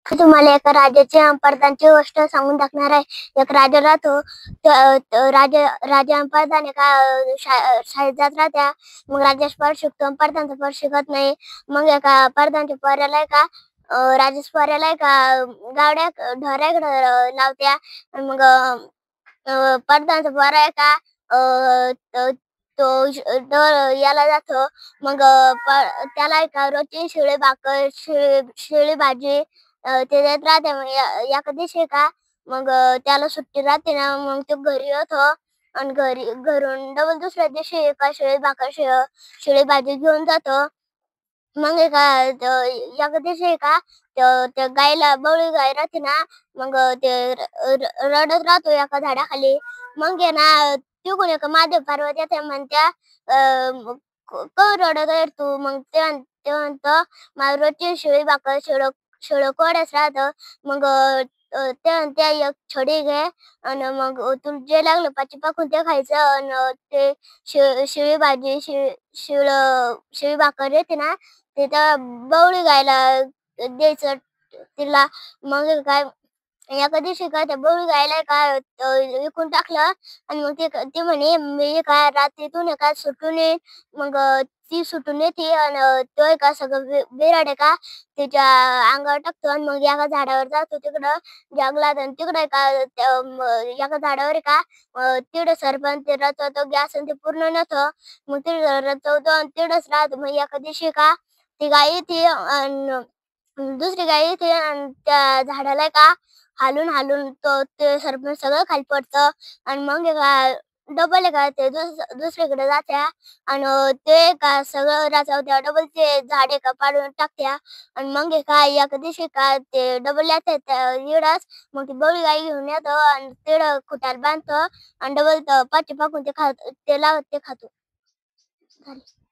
तुम्हाला एका राजाच्या परदानची गोष्ट सांगून टाकणार आहे. एक राजा राहतो. राजा आणि परदान एका शाळेत जात राहत्या. मग राजा स्पर्श शिकतो, परदानचा स्पर्श शिकत नाही. मग एका परदानच्या पोराला राजेश पोराला गावड्या ढोराकडे लावत्या. आणि मग परदानचा पोरा तो याला जातो. मग त्याला रोजची शिळी भाकर शिळी भाजी ते देत राहते. मग एका दिवशी मग त्याला सुट्टी राहते ना, मग तो घरी येतो. आणि घरून डबल दुसऱ्या दिवशी शिळी भाकर शिळी भाजी घेऊन जातो. मग एका दिवशी त्या गायला बवळी गाय राहते ना, मग ते रडत राहतो एका झाडाखाली. मग तिकडून महादेव पार्वती येते. म्हणत्या काहून रडत आहे तू? मग ते म्हणतो मला रोजची शिळी भाकर शिळं कोरडंच राहतं. मग ते म्हणते एक छडी घे आणि मग तुला जे लागलं पाची पाकून ते खायचं. आणि ते शिळी भाजी शिळी भाकर येते ना, ते त्या बवळी गायला द्यायचं तिला. मग एका दिवशी त्या बवळी गायला विकून टाकलं. आणि मग ती म्हणे मी रात्रीतून सुटून येईन. मग ती सुटून येते आणि तो सगळं बिराड तिच्या अंगावर टाकतो. आणि मग एका झाडावर जातो तिकडं जंगलात. आणि तिकडं एका झाडावर तिकडं सरपंच ते रचवतो गॅस आणि ते पूर्ण नव्हतं. मग तिकडं रचवतो आणि तिकडंच राहतो. मग एका दिवशी ती गाय येते आणि दुसरी गाय येते आणि त्या झाडाला हालून हालून ते सरपंच सगळं खाली पडतं. आणि मग डबल ते दुसरीकडे जात्या. आणि ते सगळं रचवत्या डबल ते झाड पाडून टाकत्या. आणि मग एका दिवशी ते डबल येतात इडच. मग ती बवळी गाय घेऊन येतो आणि तिकडं खुट्याला बांधतो आणि डबल पाठी पाकून ते लावत ते खातो. झाले.